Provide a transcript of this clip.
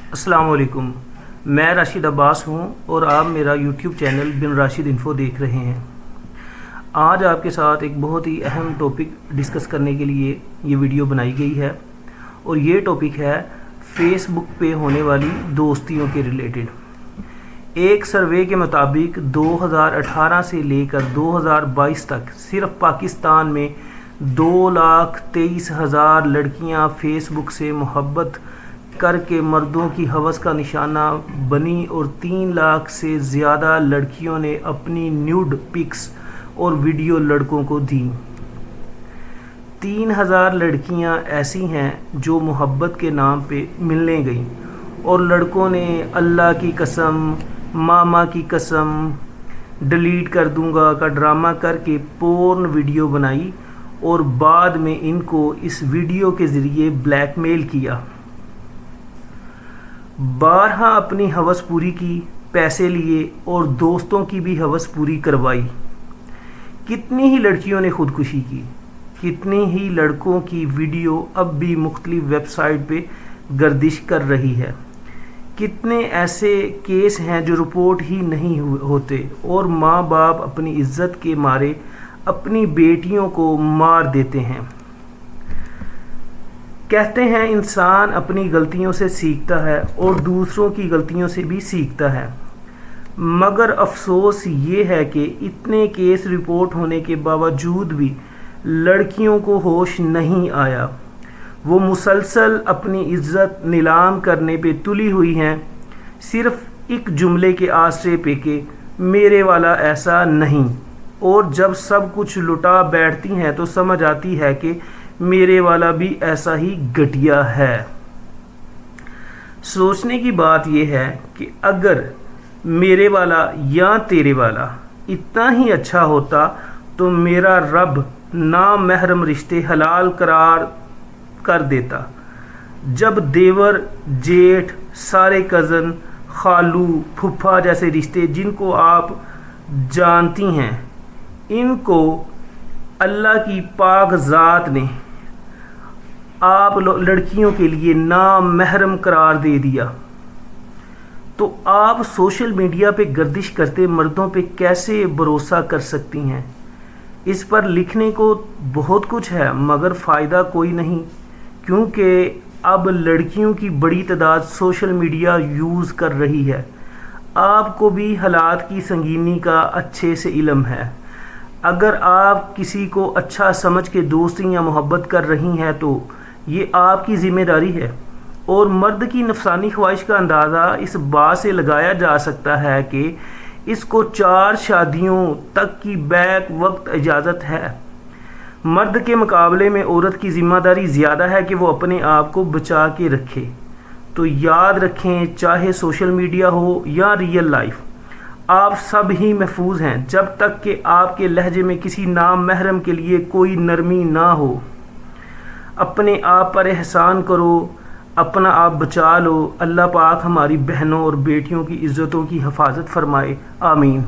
السلام علیکم، میں راشد عباس ہوں اور آپ میرا یوٹیوب چینل بن راشد انفو دیکھ رہے ہیں۔ آج آپ کے ساتھ ایک بہت ہی اہم ٹاپک ڈسکس کرنے کے لیے یہ ویڈیو بنائی گئی ہے، اور یہ ٹاپک ہے فیس بک پہ ہونے والی دوستیوں کے ریلیٹڈ۔ ایک سروے کے مطابق 2018 سے لے کر 2022 تک صرف پاکستان میں 2,23,000 لڑکیاں فیس بک سے محبت کر کے مردوں کی ہوس کا نشانہ بنی، اور 3 لاکھ سے زیادہ لڑکیوں نے اپنی نیوڈ پکس اور ویڈیو لڑکوں کو دیں۔ 3,000 لڑکیاں ایسی ہیں جو محبت کے نام پہ ملنے گئیں، اور لڑکوں نے اللہ کی قسم، ماما کی قسم، ڈیلیٹ کر دوں گا کا ڈرامہ کر کے پورن ویڈیو بنائی، اور بعد میں ان کو اس ویڈیو کے ذریعے بلیک میل کیا۔ بارہا اپنی ہوس پوری کی، پیسے لیے اور دوستوں کی بھی ہوس پوری کروائی۔ کتنی ہی لڑکیوں نے خودکشی کی، کتنی ہی لڑکوں کی ویڈیو اب بھی مختلف ویب سائٹ پہ گردش کر رہی ہے۔ کتنے ایسے کیس ہیں جو رپورٹ ہی نہیں ہوتے، اور ماں باپ اپنی عزت کے مارے اپنی بیٹیوں کو مار دیتے ہیں۔ کہتے ہیں انسان اپنی غلطیوں سے سیکھتا ہے اور دوسروں کی غلطیوں سے بھی سیکھتا ہے، مگر افسوس یہ ہے کہ اتنے کیس رپورٹ ہونے کے باوجود بھی لڑکیوں کو ہوش نہیں آیا۔ وہ مسلسل اپنی عزت نیلام کرنے پہ تلی ہوئی ہیں، صرف ایک جملے کے آسرے پہ کہ میرے والا ایسا نہیں، اور جب سب کچھ لٹا بیٹھتی ہیں تو سمجھ آتی ہے کہ میرے والا بھی ایسا ہی گھٹیا ہے۔ سوچنے کی بات یہ ہے کہ اگر میرے والا یا تیرے والا اتنا ہی اچھا ہوتا تو میرا رب نامحرم رشتے حلال قرار کر دیتا۔ جب دیور، جیٹھ، سارے کزن، خالو، پھپھا جیسے رشتے جن کو آپ جانتی ہیں، ان کو اللہ کی پاک ذات نے آپ لڑکیوں کے لیے نامحرم قرار دے دیا، تو آپ سوشل میڈیا پہ گردش کرتے مردوں پہ کیسے بھروسہ کر سکتی ہیں؟ اس پر لکھنے کو بہت کچھ ہے، مگر فائدہ کوئی نہیں، کیونکہ اب لڑکیوں کی بڑی تعداد سوشل میڈیا یوز کر رہی ہے۔ آپ کو بھی حالات کی سنگینی کا اچھے سے علم ہے۔ اگر آپ کسی کو اچھا سمجھ کے دوستی یا محبت کر رہی ہیں تو یہ آپ کی ذمہ داری ہے، اور مرد کی نفسانی خواہش کا اندازہ اس بات سے لگایا جا سکتا ہے کہ اس کو 4 شادیوں تک کی بیک وقت اجازت ہے۔ مرد کے مقابلے میں عورت کی ذمہ داری زیادہ ہے کہ وہ اپنے آپ کو بچا کے رکھے۔ تو یاد رکھیں، چاہے سوشل میڈیا ہو یا ریئل لائف، آپ سب ہی محفوظ ہیں جب تک کہ آپ کے لہجے میں کسی نامحرم کے لیے کوئی نرمی نہ ہو۔ اپنے آپ پر احسان کرو، اپنا آپ بچا لو۔ اللہ پاک ہماری بہنوں اور بیٹیوں کی عزتوں کی حفاظت فرمائے، آمین۔